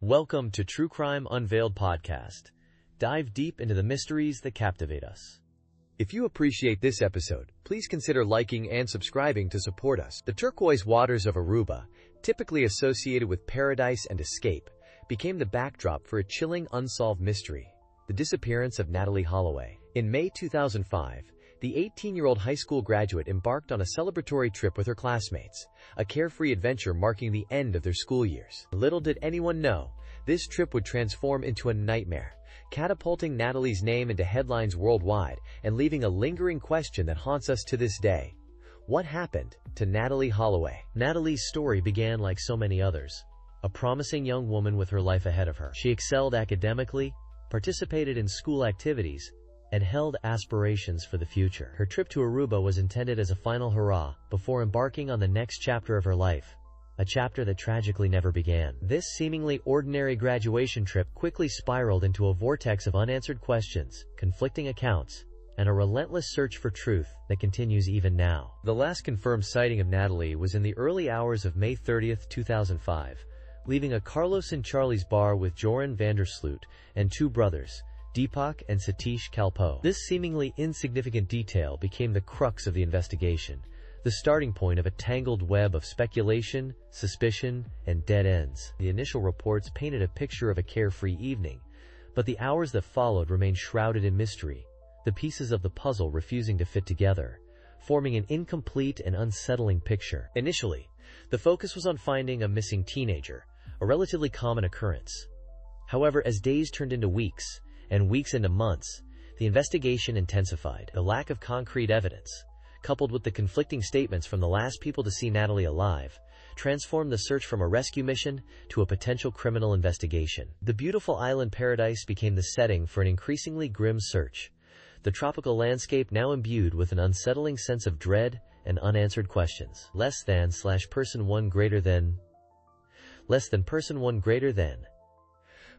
Welcome to TrueCrime Unveiled Podcast. Dive deep into the mysteries that captivate us. If you appreciate this episode, please consider liking and subscribing to support us. The turquoise waters of Aruba, typically associated with paradise and escape, became the backdrop for a chilling unsolved mystery, the disappearance of Natalee Holloway. In May 2005, the 18-year-old high school graduate embarked on a celebratory trip with her classmates, a carefree adventure marking the end of their school years. Little did anyone know, this trip would transform into a nightmare, catapulting Natalee's name into headlines worldwide and leaving a lingering question that haunts us to this day. What happened to Natalee Holloway? Natalee's story began like so many others. A promising young woman with her life ahead of her. She excelled academically, participated in school activities, and held aspirations for the future. Her trip to Aruba was intended as a final hurrah before embarking on the next chapter of her life, a chapter that tragically never began. This seemingly ordinary graduation trip quickly spiraled into a vortex of unanswered questions, conflicting accounts, and a relentless search for truth that continues even now. The last confirmed sighting of Natalee was in the early hours of May 30, 2005, leaving a Carlos and Charlie's bar with Joran Sloot and two brothers, Deepak and Satish. This seemingly insignificant detail became the crux of the investigation, the starting point of a tangled web of speculation, suspicion, and dead ends. The initial reports painted a picture of a carefree evening, but the hours that followed remained shrouded in mystery, the pieces of the puzzle refusing to fit together, forming an incomplete and unsettling picture. Initially, the focus was on finding a missing teenager, a relatively common occurrence. However, as days turned into weeks, and weeks into months, the investigation intensified. The lack of concrete evidence, coupled with the conflicting statements from the last people to see Natalee alive, transformed the search from a rescue mission to a potential criminal investigation. The beautiful island paradise became the setting for an increasingly grim search, the tropical landscape now imbued with an unsettling sense of dread and unanswered questions. Less than person 1 greater than.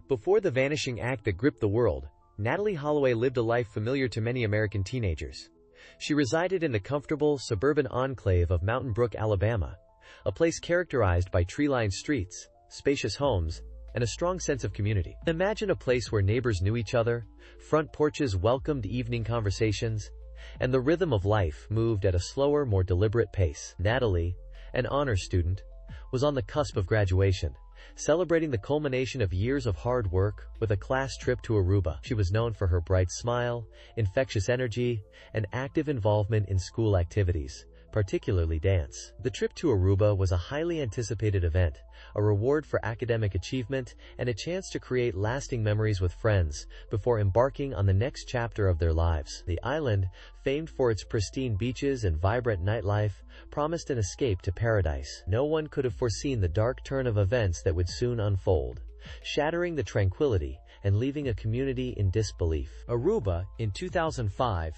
Before the vanishing act that gripped the world, Natalee Holloway lived a life familiar to many American teenagers. She resided in the comfortable, suburban enclave of Mountain Brook, Alabama, a place characterized by tree-lined streets, spacious homes, and a strong sense of community. Imagine a place where neighbors knew each other, front porches welcomed evening conversations, and the rhythm of life moved at a slower, more deliberate pace. Natalee, an honors student, was on the cusp of graduation, celebrating the culmination of years of hard work with a class trip to Aruba. She was known for her bright smile, infectious energy, and active involvement in school activities, particularly dance. The trip to Aruba was a highly anticipated event, a reward for academic achievement, and a chance to create lasting memories with friends before embarking on the next chapter of their lives. The island, famed for its pristine beaches and vibrant nightlife, promised an escape to paradise. No one could have foreseen the dark turn of events that would soon unfold, shattering the tranquility and leaving a community in disbelief. Aruba, in 2005,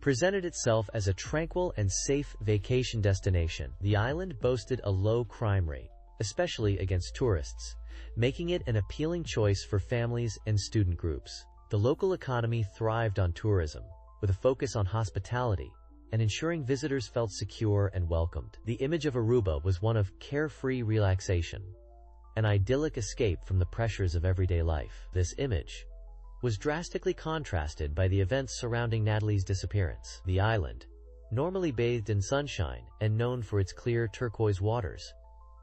presented itself as a tranquil and safe vacation destination. The island boasted a low crime rate, especially against tourists, making it an appealing choice for families and student groups. The local economy thrived on tourism, with a focus on hospitality and ensuring visitors felt secure and welcomed. The image of Aruba was one of carefree relaxation, an idyllic escape from the pressures of everyday life. This image was drastically contrasted by the events surrounding Natalee's disappearance. The island, normally bathed in sunshine and known for its clear turquoise waters,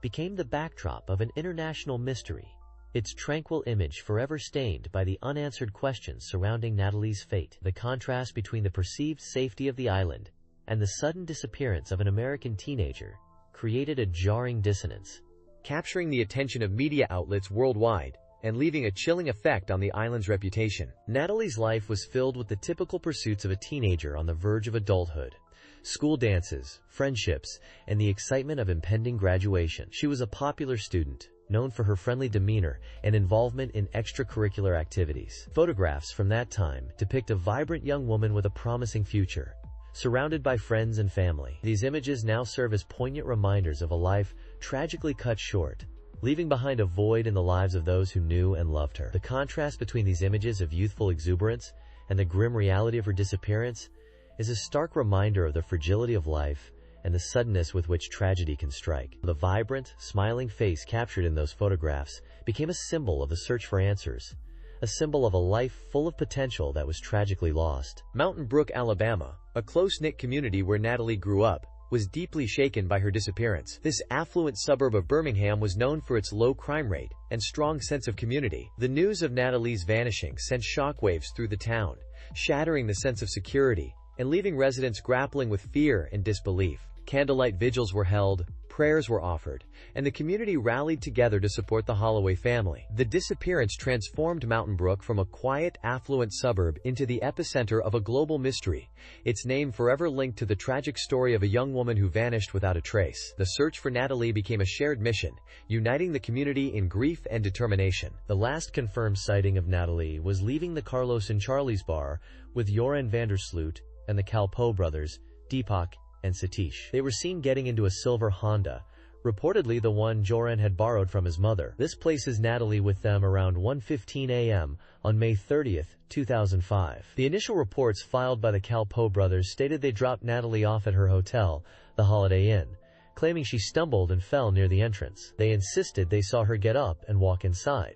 became the backdrop of an international mystery, its tranquil image forever stained by the unanswered questions surrounding Natalee's fate. The contrast between the perceived safety of the island and the sudden disappearance of an American teenager created a jarring dissonance, capturing the attention of media outlets worldwide and leaving a chilling effect on the island's reputation. Natalee's life was filled with the typical pursuits of a teenager on the verge of adulthood: school dances, friendships, and the excitement of impending graduation. She was a popular student, known for her friendly demeanor and involvement in extracurricular activities. Photographs from that time depict a vibrant young woman with a promising future, surrounded by friends and family. These images now serve as poignant reminders of a life tragically cut short, leaving behind a void in the lives of those who knew and loved her. The contrast between these images of youthful exuberance and the grim reality of her disappearance is a stark reminder of the fragility of life and the suddenness with which tragedy can strike. The vibrant, smiling face captured in those photographs became a symbol of the search for answers, a symbol of a life full of potential that was tragically lost. Mountain Brook, Alabama, a close-knit community where Natalee grew up, was deeply shaken by her disappearance. This affluent suburb of Birmingham was known for its low crime rate and strong sense of community. The news of Natalee's vanishing sent shockwaves through the town, shattering the sense of security and leaving residents grappling with fear and disbelief. Candlelight vigils were held, prayers were offered, and the community rallied together to support the Holloway family. The disappearance transformed Mountain Brook from a quiet, affluent suburb into the epicenter of a global mystery, its name forever linked to the tragic story of a young woman who vanished without a trace. The search for Natalee became a shared mission, uniting the community in grief and determination. The last confirmed sighting of Natalee was leaving the Carlos and Charlie's bar with Joran Sloot and the Kalpoe brothers, Deepak and Satish. They were seen getting into a silver Honda, reportedly the one Joran had borrowed from his mother. This places Natalee with them around 1:15 a.m. on May 30, 2005. The initial reports filed by the Kalpoe brothers stated they dropped Natalee off at her hotel, the Holiday Inn, claiming she stumbled and fell near the entrance. They insisted they saw her get up and walk inside.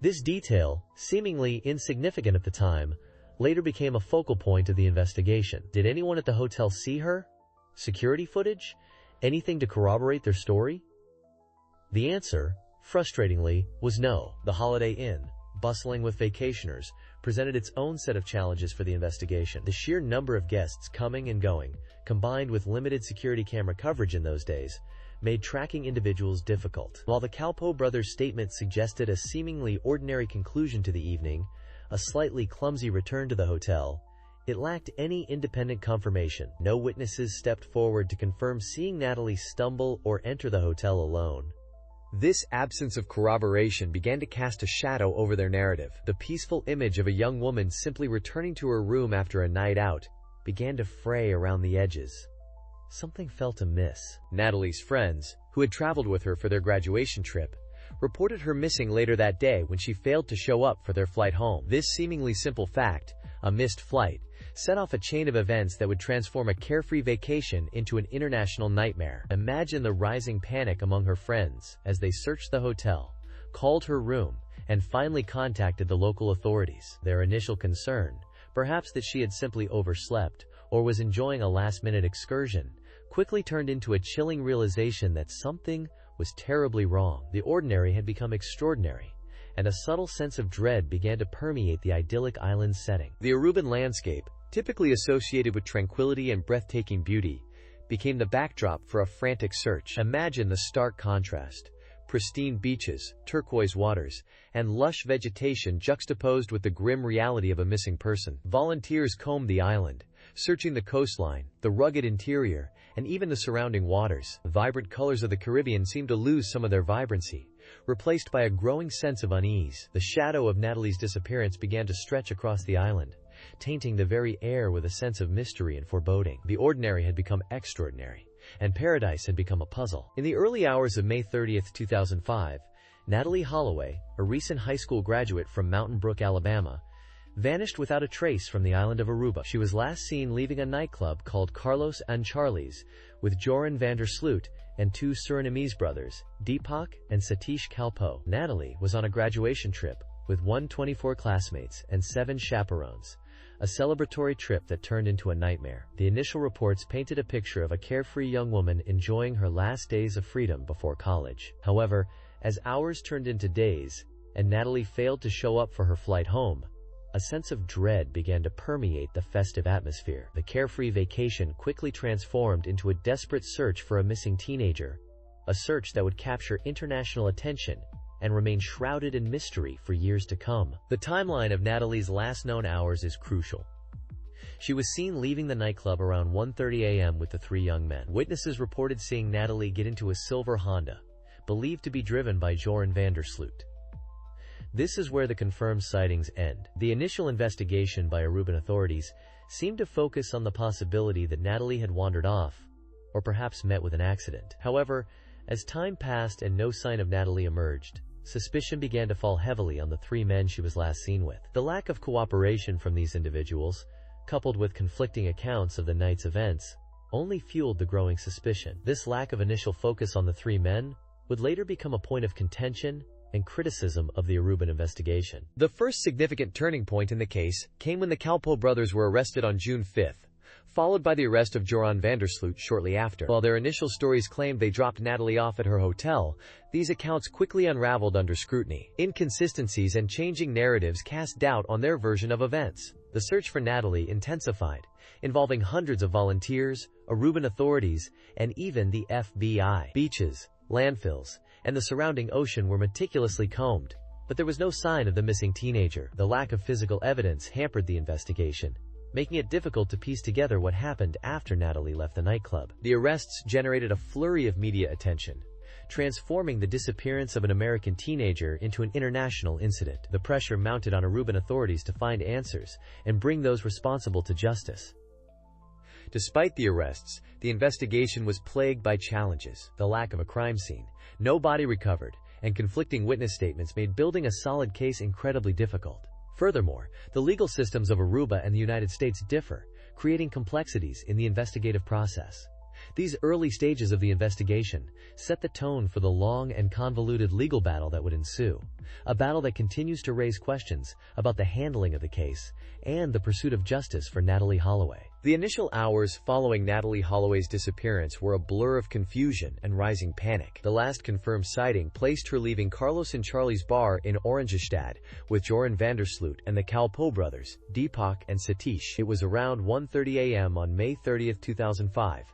This detail, seemingly insignificant at the time, later became a focal point of the investigation. Did anyone at the hotel see her? Security footage? Anything to corroborate their story? The answer, frustratingly, was no. The Holiday Inn, bustling with vacationers, presented its own set of challenges for the investigation. The sheer number of guests coming and going, combined with limited security camera coverage in those days, made tracking individuals difficult. While the Kalpoe brothers' statement suggested a seemingly ordinary conclusion to the evening, a slightly clumsy return to the hotel, it lacked any independent confirmation. No witnesses stepped forward to confirm seeing Natalee stumble or enter the hotel alone. This absence of corroboration began to cast a shadow over their narrative. The peaceful image of a young woman simply returning to her room after a night out began to fray around the edges. Something felt amiss. Natalee's friends, who had traveled with her for their graduation trip, reported her missing later that day when she failed to show up for their flight home. This seemingly simple fact, a missed flight, set off a chain of events that would transform a carefree vacation into an international nightmare. Imagine the rising panic among her friends as they searched the hotel, called her room, and finally contacted the local authorities. Their initial concern, perhaps that she had simply overslept or was enjoying a last-minute excursion, quickly turned into a chilling realization that something was terribly wrong. The ordinary had become extraordinary, and a subtle sense of dread began to permeate the idyllic island setting. The Aruban landscape, typically associated with tranquility and breathtaking beauty, became the backdrop for a frantic search. Imagine the stark contrast. Pristine beaches, turquoise waters, and lush vegetation juxtaposed with the grim reality of a missing person. Volunteers combed the island, searching the coastline, the rugged interior, and even the surrounding waters. The vibrant colors of the Caribbean seemed to lose some of their vibrancy, replaced by a growing sense of unease. The shadow of Natalee's disappearance began to stretch across the island, tainting the very air with a sense of mystery and foreboding. The ordinary had become extraordinary, and paradise had become a puzzle. In the early hours of May 30, 2005, Natalee Holloway, a recent high school graduate from Mountain Brook, Alabama, vanished without a trace from the island of Aruba. She was last seen leaving a nightclub called Carlos and Charlie's with Joran Sloot and two Surinamese brothers, Deepak and Satish Kalpoe. Natalee was on a graduation trip with 124 classmates and 7 chaperones, a celebratory trip that turned into a nightmare. The initial reports painted a picture of a carefree young woman enjoying her last days of freedom before college. However, as hours turned into days and Natalee failed to show up for her flight home, a sense of dread began to permeate the festive atmosphere. The carefree vacation quickly transformed into a desperate search for a missing teenager, a search that would capture international attention and remain shrouded in mystery for years to come. The timeline of Natalee's last known hours is crucial. She was seen leaving the nightclub around 1:30 a.m. with the 3 young men. Witnesses reported seeing Natalee get into a silver Honda, believed to be driven by Joran Sloot. This is where the confirmed sightings end. The initial investigation by Aruban authorities seemed to focus on the possibility that Natalee had wandered off, or perhaps met with an accident. However, as time passed and no sign of Natalee emerged, suspicion began to fall heavily on the 3 men she was last seen with. The lack of cooperation from these individuals, coupled with conflicting accounts of the night's events, only fueled the growing suspicion. This lack of initial focus on the three men would later become a point of contention and criticism of the Aruban investigation. The first significant turning point in the case came when the Kalpoe brothers were arrested on June 5, followed by the arrest of Joran van der Sloot shortly after. While their initial stories claimed they dropped Natalee off at her hotel, these accounts quickly unraveled under scrutiny. Inconsistencies and changing narratives cast doubt on their version of events. The search for Natalee intensified, involving hundreds of volunteers, Aruban authorities, and even the FBI. Beaches, landfills, and the surrounding ocean were meticulously combed, but there was no sign of the missing teenager. The lack of physical evidence hampered the investigation, making it difficult to piece together what happened after Natalee left the nightclub. The arrests generated a flurry of media attention, transforming the disappearance of an American teenager into an international incident. The pressure mounted on Aruban authorities to find answers and bring those responsible to justice. Despite the arrests, the investigation was plagued by challenges. The lack of a crime scene, no body recovered, and conflicting witness statements made building a solid case incredibly difficult. Furthermore, the legal systems of Aruba and the United States differ, creating complexities in the investigative process. These early stages of the investigation set the tone for the long and convoluted legal battle that would ensue, a battle that continues to raise questions about the handling of the case and the pursuit of justice for Natalee Holloway. The initial hours following Natalee Holloway's disappearance were a blur of confusion and rising panic. The last confirmed sighting placed her leaving Carlos and Charlie's bar in Orangestad with Joran van der Sloot and the Kalpoe brothers, Deepak and Satish. It was around 1:30 a.m. on May 30, 2005.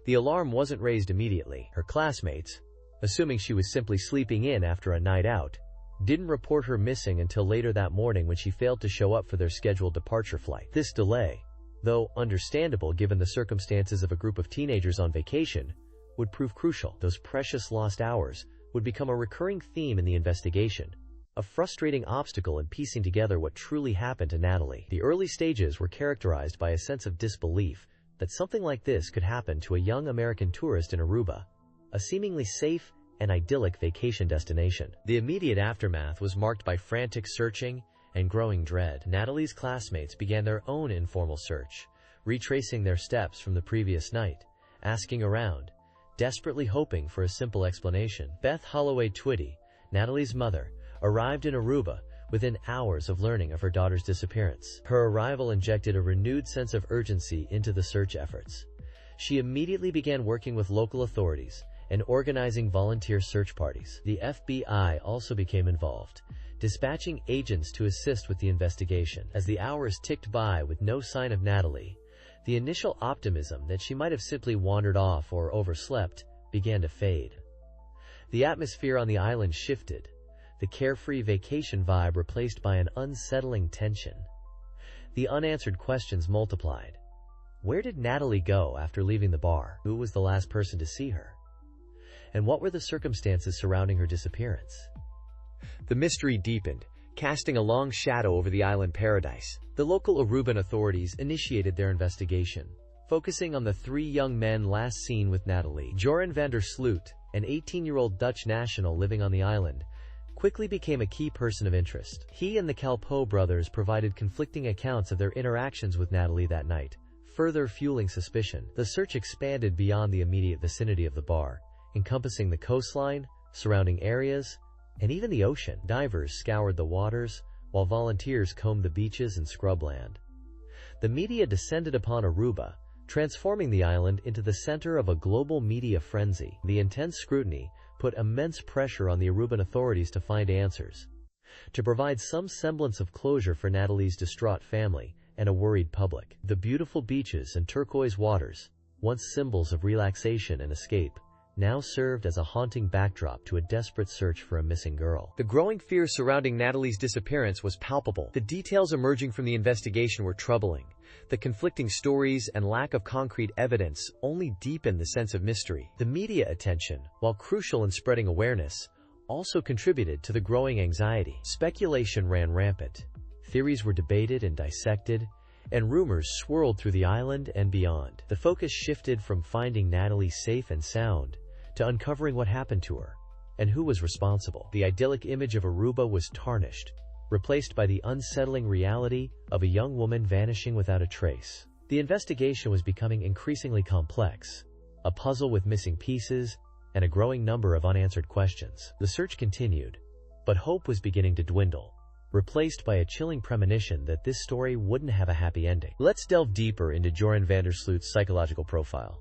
The alarm wasn't raised immediately. Her classmates, assuming she was simply sleeping in after a night out, didn't report her missing until later that morning when she failed to show up for their scheduled departure flight. This delay, though understandable given the circumstances of a group of teenagers on vacation, would prove crucial. Those precious lost hours would become a recurring theme in the investigation, a frustrating obstacle in piecing together what truly happened to Natalee. The early stages were characterized by a sense of disbelief that something like this could happen to a young American tourist in Aruba, a seemingly safe and idyllic vacation destination. The immediate aftermath was marked by frantic searching and growing dread. Natalee's classmates began their own informal search, retracing their steps from the previous night, asking around, desperately hoping for a simple explanation. Beth Holloway Twitty, Natalee's mother, arrived in Aruba within hours of learning of her daughter's disappearance. Her arrival injected a renewed sense of urgency into the search efforts. She immediately began working with local authorities and organizing volunteer search parties. The FBI also became involved, dispatching agents to assist with the investigation. As the hours ticked by with no sign of Natalee, the initial optimism that she might have simply wandered off or overslept began to fade. The atmosphere on the island shifted, the carefree vacation vibe replaced by an unsettling tension. The unanswered questions multiplied. Where did Natalee go after leaving the bar? Who was the last person to see her? And what were the circumstances surrounding her disappearance? The mystery deepened, casting a long shadow over the island paradise. The local Aruban authorities initiated their investigation, focusing on the three young men last seen with Natalee. Joran van der Sloot, an 18-year-old Dutch national living on the island, quickly became a key person of interest. He and the Kalpoe brothers provided conflicting accounts of their interactions with Natalee that night, further fueling suspicion. The search expanded beyond the immediate vicinity of the bar, encompassing the coastline, surrounding areas, and even the ocean. Divers scoured the waters, while volunteers combed the beaches and scrubland. The media descended upon Aruba, transforming the island into the center of a global media frenzy. The intense scrutiny put immense pressure on the Aruban authorities to find answers, to provide some semblance of closure for Natalee's distraught family and a worried public. The beautiful beaches and turquoise waters, once symbols of relaxation and escape, now served as a haunting backdrop to a desperate search for a missing girl. The growing fear surrounding Natalee's disappearance was palpable. The details emerging from the investigation were troubling. The conflicting stories and lack of concrete evidence only deepened the sense of mystery. The media attention, while crucial in spreading awareness, also contributed to the growing anxiety. Speculation ran rampant. Theories were debated and dissected, and rumors swirled through the island and beyond. The focus shifted from finding Natalee safe and sound to uncovering what happened to her and who was responsible. The idyllic image of Aruba was tarnished, replaced by the unsettling reality of a young woman vanishing without a trace. The investigation was becoming increasingly complex, a puzzle with missing pieces and a growing number of unanswered questions. The search continued, but hope was beginning to dwindle, replaced by a chilling premonition that this story wouldn't have a happy ending. Let's delve deeper into Joran van der Sloot's psychological profile.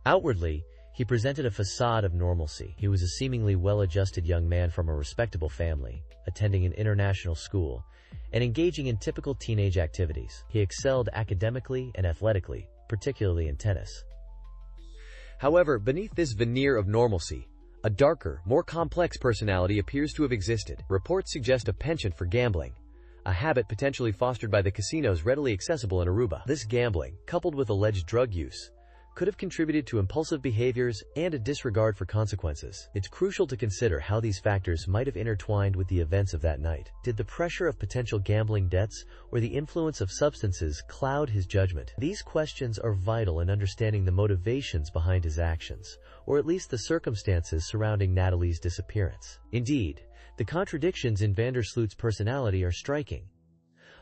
Outwardly, he presented a facade of normalcy. He was a seemingly well-adjusted young man from a respectable family, attending an international school, and engaging in typical teenage activities. He excelled academically and athletically, particularly in tennis. However, beneath this veneer of normalcy, a darker, more complex personality appears to have existed. Reports suggest a penchant for gambling, a habit potentially fostered by the casinos readily accessible in Aruba. This gambling, coupled with alleged drug use, could have contributed to impulsive behaviors and a disregard for consequences. It's crucial to consider how these factors might have intertwined with the events of that night. Did the pressure of potential gambling debts or the influence of substances cloud his judgment? These questions are vital in understanding the motivations behind his actions, or at least the circumstances surrounding Natalee's disappearance. Indeed, the contradictions in van der Sloot's personality are striking.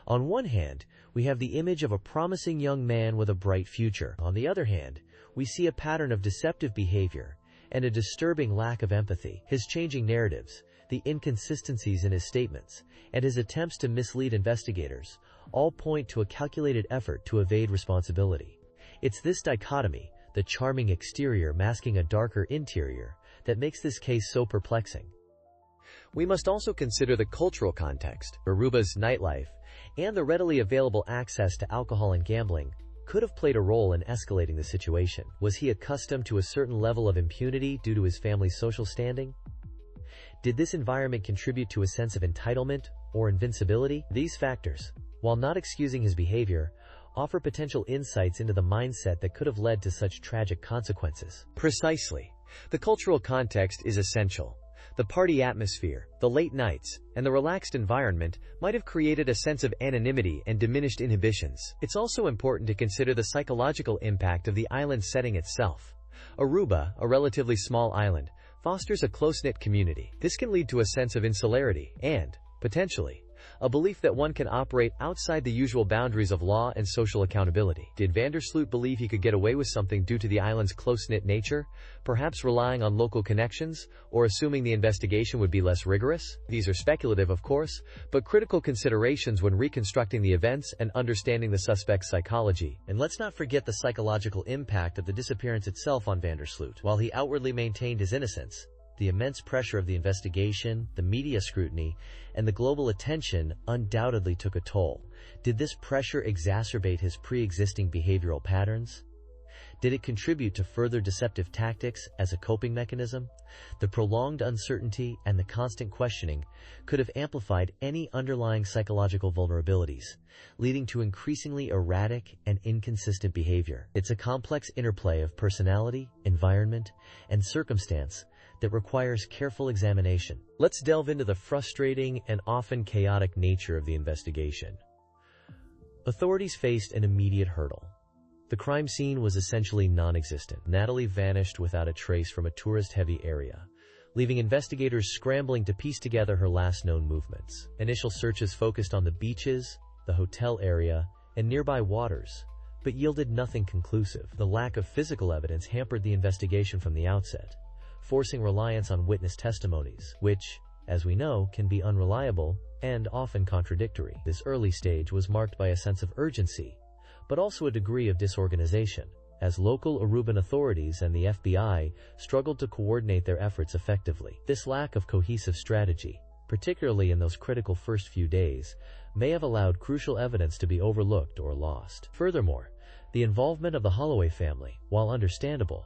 On one hand, we have the image of a promising young man with a bright future. On the other hand, we see a pattern of deceptive behavior and a disturbing lack of empathy. His changing narratives, the inconsistencies in his statements, and his attempts to mislead investigators all point to a calculated effort to evade responsibility. It's this dichotomy, the charming exterior masking a darker interior, that makes this case so perplexing. We must also consider the cultural context. Aruba's nightlife and the readily available access to alcohol and gambling could have played a role in escalating the situation. Was he accustomed to a certain level of impunity due to his family's social standing? Did this environment contribute to a sense of entitlement or invincibility? These factors, while not excusing his behavior, offer potential insights into the mindset that could have led to such tragic consequences. Precisely. The cultural context is essential. The party atmosphere, the late nights, and the relaxed environment might have created a sense of anonymity and diminished inhibitions. It's also important to consider the psychological impact of the island setting itself. Aruba, a relatively small island, fosters a close-knit community. This can lead to a sense of insularity and, potentially, a belief that one can operate outside the usual boundaries of law and social accountability. Did van der Sloot believe he could get away with something due to the island's close-knit nature, perhaps relying on local connections, or assuming the investigation would be less rigorous? These are speculative, of course, but critical considerations when reconstructing the events and understanding the suspect's psychology. And let's not forget the psychological impact of the disappearance itself on van der Sloot. While he outwardly maintained his innocence, the immense pressure of the investigation, the media scrutiny, and the global attention undoubtedly took a toll. Did this pressure exacerbate his pre-existing behavioral patterns? Did it contribute to further deceptive tactics as a coping mechanism? The prolonged uncertainty and the constant questioning could have amplified any underlying psychological vulnerabilities, leading to increasingly erratic and inconsistent behavior. It's a complex interplay of personality, environment, and circumstance that requires careful examination. Let's delve into the frustrating and often chaotic nature of the investigation. Authorities faced an immediate hurdle. The crime scene was essentially non-existent. Natalee vanished without a trace from a tourist-heavy area, leaving investigators scrambling to piece together her last known movements. Initial searches focused on the beaches, the hotel area, and nearby waters, but yielded nothing conclusive. The lack of physical evidence hampered the investigation from the outset, forcing reliance on witness testimonies, which, as we know, can be unreliable and often contradictory. This early stage was marked by a sense of urgency, but also a degree of disorganization, as local Aruban authorities and the FBI struggled to coordinate their efforts effectively. This lack of cohesive strategy, particularly in those critical first few days, may have allowed crucial evidence to be overlooked or lost. Furthermore, the involvement of the Holloway family, while understandable,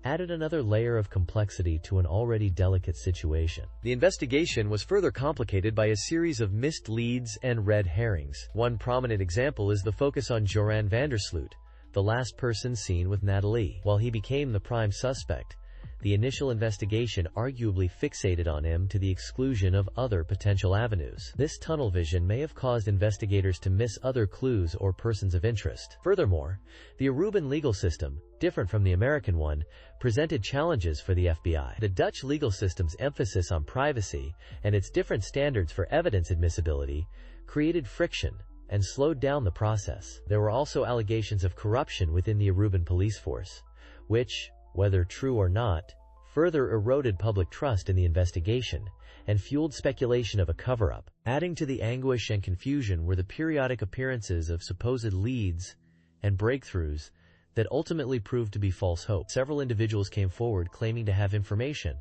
added another layer of complexity to an already delicate situation. The investigation was further complicated by a series of missed leads and red herrings. One prominent example is the focus on Joran van der Sloot, the last person seen with Natalee. While he became the prime suspect, the initial investigation arguably fixated on him to the exclusion of other potential avenues. This tunnel vision may have caused investigators to miss other clues or persons of interest. Furthermore, the Aruban legal system, different from the American one, presented challenges for the FBI. The Dutch legal system's emphasis on privacy and its different standards for evidence admissibility created friction, and slowed down the process. There were also allegations of corruption within the Aruban police force, which, whether true or not, further eroded public trust in the investigation and fueled speculation of a cover-up. Adding to the anguish and confusion were the periodic appearances of supposed leads and breakthroughs that ultimately proved to be false hope. Several individuals came forward claiming to have information,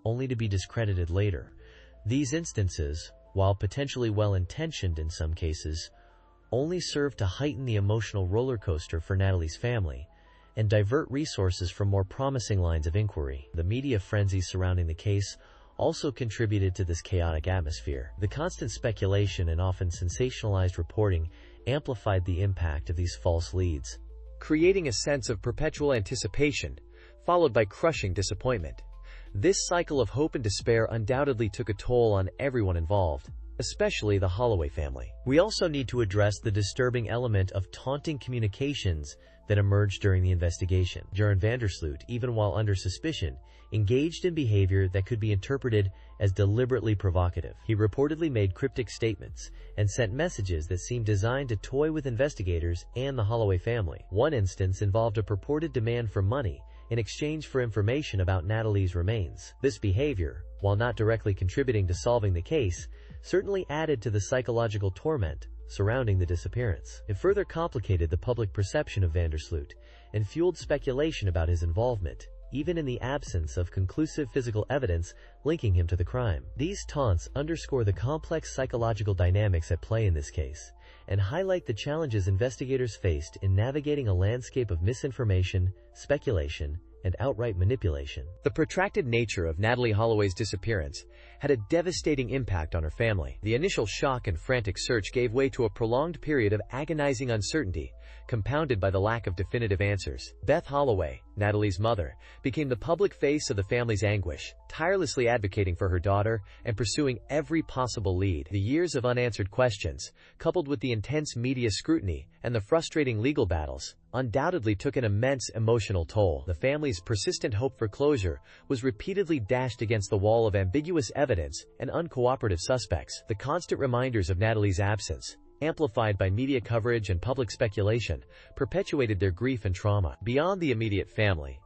only to be discredited later. These instances, while potentially well-intentioned in some cases, only served to heighten the emotional roller coaster for Natalee's family and divert resources from more promising lines of inquiry. The media frenzy surrounding the case also contributed to this chaotic atmosphere. The constant speculation and often sensationalized reporting amplified the impact of these false leads, creating a sense of perpetual anticipation, followed by crushing disappointment. This cycle of hope and despair undoubtedly took a toll on everyone involved, especially the Holloway family. We also need to address the disturbing element of taunting communications that emerged during the investigation. Joran van der Sloot, even while under suspicion, engaged in behavior that could be interpreted as deliberately provocative. He reportedly made cryptic statements and sent messages that seemed designed to toy with investigators and the Holloway family. One instance involved a purported demand for money in exchange for information about Natalee's remains. This behavior, while not directly contributing to solving the case, certainly added to the psychological torment surrounding the disappearance. It further complicated the public perception of van der Sloot and fueled speculation about his involvement, even in the absence of conclusive physical evidence linking him to the crime. These taunts underscore the complex psychological dynamics at play in this case and highlight the challenges investigators faced in navigating a landscape of misinformation, speculation, and outright manipulation. The protracted nature of Natalee Holloway's disappearance had a devastating impact on her family. The initial shock and frantic search gave way to a prolonged period of agonizing uncertainty, compounded by the lack of definitive answers. Beth Holloway, Natalee's mother, became the public face of the family's anguish, tirelessly advocating for her daughter and pursuing every possible lead. The years of unanswered questions, coupled with the intense media scrutiny and the frustrating legal battles, undoubtedly took an immense emotional toll. The family's persistent hope for closure was repeatedly dashed against the wall of ambiguous evidence and uncooperative suspects. The constant reminders of Natalee's absence, amplified by media coverage and public speculation, perpetuated their grief and trauma. Beyond the immediate family,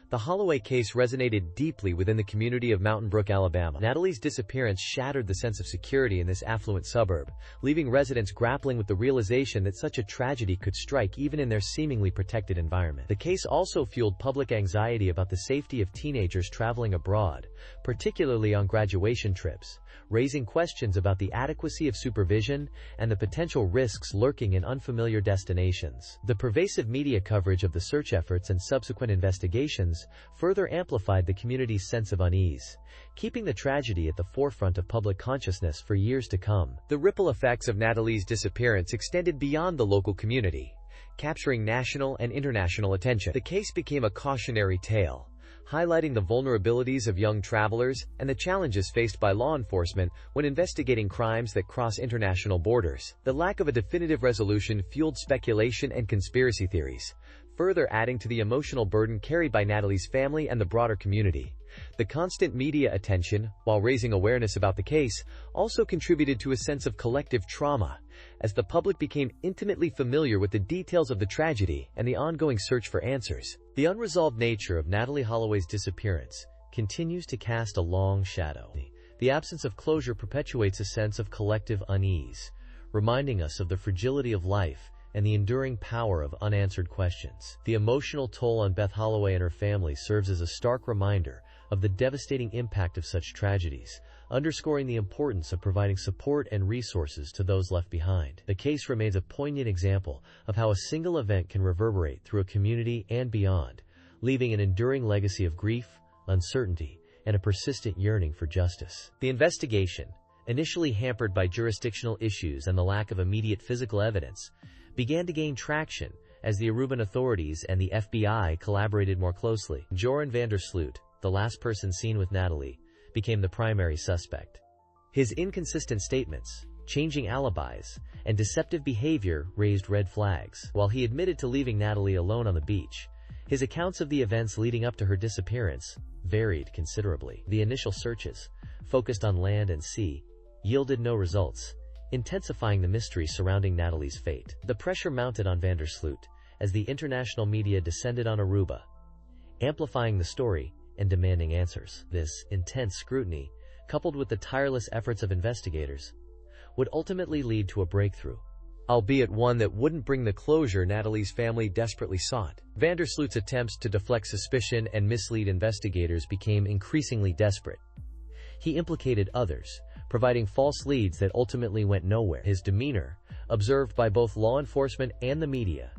the Holloway case resonated deeply within the community of Mountain Brook, Alabama. Natalee's disappearance shattered the sense of security in this affluent suburb, leaving residents grappling with the realization that such a tragedy could strike even in their seemingly protected environment. The case also fueled public anxiety about the safety of teenagers traveling abroad, particularly on graduation trips, raising questions about the adequacy of supervision and the potential risks lurking in unfamiliar destinations. The pervasive media coverage of the search efforts and subsequent investigations further amplified the community's sense of unease, keeping the tragedy at the forefront of public consciousness for years to come. The ripple effects of Natalee's disappearance extended beyond the local community, capturing national and international attention. The case became a cautionary tale, highlighting the vulnerabilities of young travelers and the challenges faced by law enforcement when investigating crimes that cross international borders. The lack of a definitive resolution fueled speculation and conspiracy theories, further adding to the emotional burden carried by Natalee's family and the broader community. The constant media attention, while raising awareness about the case, also contributed to a sense of collective trauma, as the public became intimately familiar with the details of the tragedy and the ongoing search for answers. The unresolved nature of Natalee Holloway's disappearance continues to cast a long shadow. The absence of closure perpetuates a sense of collective unease, reminding us of the fragility of life and the enduring power of unanswered questions. The emotional toll on Beth Holloway and her family serves as a stark reminder of the devastating impact of such tragedies, underscoring the importance of providing support and resources to those left behind. The case remains a poignant example of how a single event can reverberate through a community and beyond, leaving an enduring legacy of grief, uncertainty, and a persistent yearning for justice. The investigation, initially hampered by jurisdictional issues and the lack of immediate physical evidence, began to gain traction as the Aruban authorities and the FBI collaborated more closely. Joran van der Sloot, the last person seen with Natalee, became the primary suspect. His inconsistent statements, changing alibis, and deceptive behavior raised red flags. While he admitted to leaving Natalee alone on the beach, his accounts of the events leading up to her disappearance varied considerably. The initial searches, focused on land and sea, yielded no results, intensifying the mystery surrounding Natalee's fate. The pressure mounted on Sloot as the international media descended on Aruba, amplifying the story and demanding answers. This intense scrutiny, coupled with the tireless efforts of investigators, would ultimately lead to a breakthrough, albeit one that wouldn't bring the closure Natalee's family desperately sought. Sloot's attempts to deflect suspicion and mislead investigators became increasingly desperate. He implicated others, providing false leads that ultimately went nowhere. His demeanor, observed by both law enforcement and the media,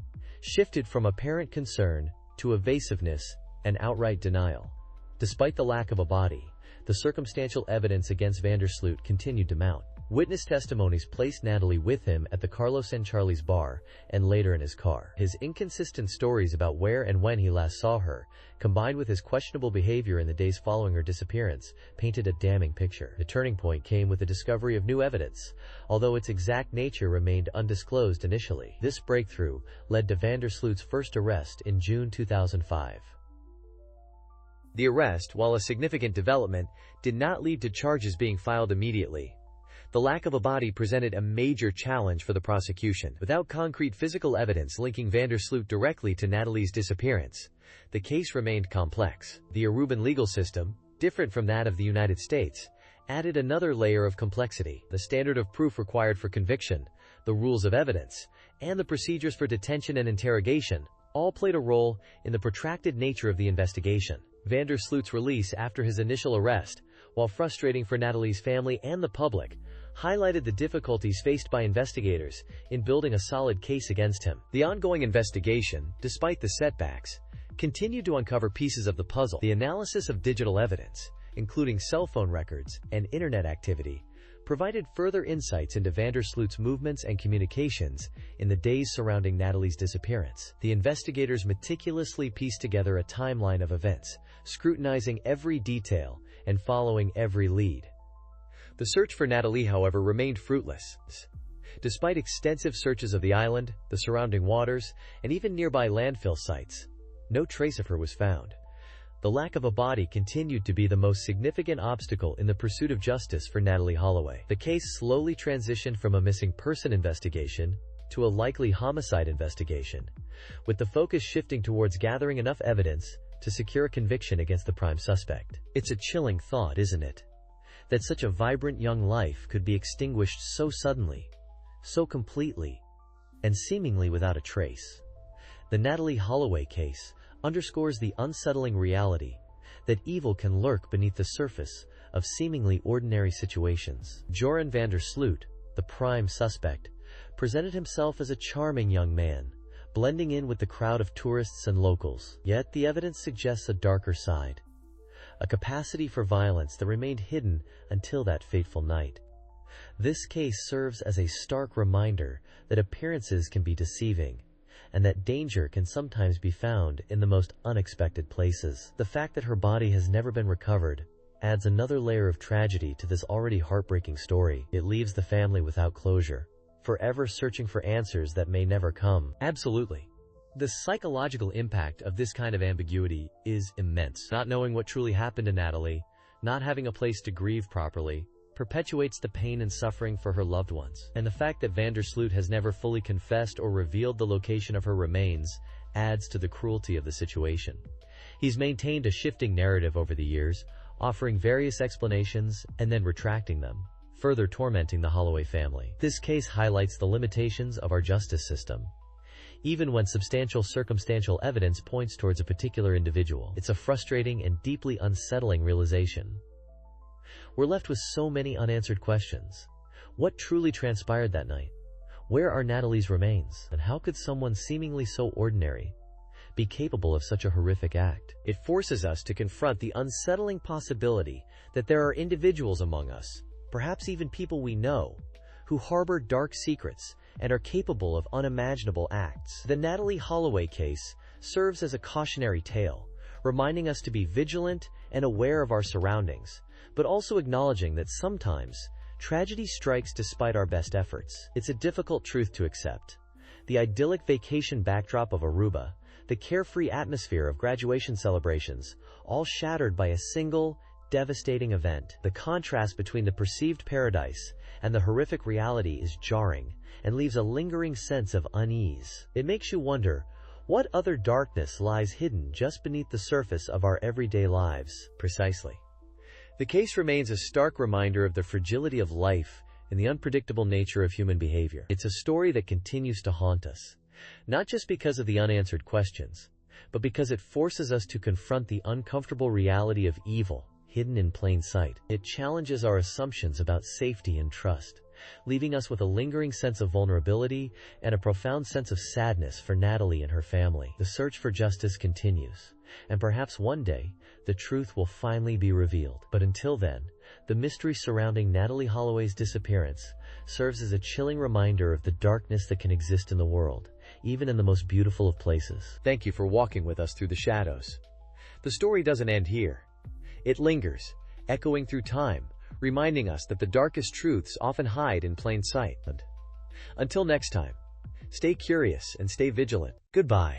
shifted from apparent concern to evasiveness and outright denial. Despite the lack of a body, the circumstantial evidence against Sloot continued to mount. Witness testimonies placed Natalee with him at the Carlos and Charlie's bar and later in his car. His inconsistent stories about where and when he last saw her, combined with his questionable behavior in the days following her disappearance, painted a damning picture. The turning point came with the discovery of new evidence, although its exact nature remained undisclosed initially. This breakthrough led to Sloot's first arrest in June 2005. The arrest, while a significant development, did not lead to charges being filed immediately. The lack of a body presented a major challenge for the prosecution. Without concrete physical evidence linking Sloot directly to Natalee's disappearance, the case remained complex. The Aruban legal system, different from that of the United States, added another layer of complexity. The standard of proof required for conviction, the rules of evidence, and the procedures for detention and interrogation all played a role in the protracted nature of the investigation. Sloot's release after his initial arrest, while frustrating for Natalee's family and the public, highlighted the difficulties faced by investigators in building a solid case against him. The ongoing investigation, despite the setbacks, continued to uncover pieces of the puzzle. The analysis of digital evidence, including cell phone records and internet activity, provided further insights into Sloot's movements and communications in the days surrounding Natalee's disappearance. The investigators meticulously pieced together a timeline of events, scrutinizing every detail and following every lead. The search for Natalee, however, remained fruitless. Despite extensive searches of the island, the surrounding waters, and even nearby landfill sites, no trace of her was found. The lack of a body continued to be the most significant obstacle in the pursuit of justice for Natalee Holloway. The case slowly transitioned from a missing person investigation to a likely homicide investigation, with the focus shifting towards gathering enough evidence to secure a conviction against the prime suspect. It's a chilling thought, isn't it? That such a vibrant young life could be extinguished so suddenly, so completely, and seemingly without a trace. The Natalee Holloway case underscores the unsettling reality that evil can lurk beneath the surface of seemingly ordinary situations. Joran Sloot, the prime suspect, presented himself as a charming young man, blending in with the crowd of tourists and locals. Yet the evidence suggests a darker side, a capacity for violence that remained hidden until that fateful night. This case serves as a stark reminder that appearances can be deceiving, and that danger can sometimes be found in the most unexpected places. The fact that her body has never been recovered adds another layer of tragedy to this already heartbreaking story. It leaves the family without closure, forever searching for answers that may never come. Absolutely. The psychological impact of this kind of ambiguity is immense. Not knowing what truly happened to Natalee, not having a place to grieve properly, perpetuates the pain and suffering for her loved ones. And the fact that Sloot has never fully confessed or revealed the location of her remains adds to the cruelty of the situation. He's maintained a shifting narrative over the years, offering various explanations and then retracting them, further tormenting the Holloway family. This case highlights the limitations of our justice system. Even when substantial circumstantial evidence points towards a particular individual, it's a frustrating and deeply unsettling realization. We're left with so many unanswered questions. What truly transpired that night? Where are Natalee's remains? And how could someone seemingly so ordinary be capable of such a horrific act? It forces us to confront the unsettling possibility that there are individuals among us, perhaps even people we know, who harbor dark secrets and are capable of unimaginable acts. The Natalee Holloway case serves as a cautionary tale, reminding us to be vigilant and aware of our surroundings, but also acknowledging that sometimes tragedy strikes despite our best efforts. It's a difficult truth to accept. The idyllic vacation backdrop of Aruba, the carefree atmosphere of graduation celebrations, all shattered by a single, devastating event. The contrast between the perceived paradise and the horrific reality is jarring and leaves a lingering sense of unease. It makes you wonder, what other darkness lies hidden just beneath the surface of our everyday lives? Precisely. The case remains a stark reminder of the fragility of life and the unpredictable nature of human behavior. It's a story that continues to haunt us, not just because of the unanswered questions, but because it forces us to confront the uncomfortable reality of evil hidden in plain sight. It challenges our assumptions about safety and trust, leaving us with a lingering sense of vulnerability and a profound sense of sadness for Natalee and her family. The search for justice continues, and perhaps one day, the truth will finally be revealed. But until then, the mystery surrounding Natalee Holloway's disappearance serves as a chilling reminder of the darkness that can exist in the world, even in the most beautiful of places. Thank you for walking with us through the shadows. The story doesn't end here. It lingers, echoing through time, reminding us that the darkest truths often hide in plain sight. Until next time, stay curious and stay vigilant. Goodbye.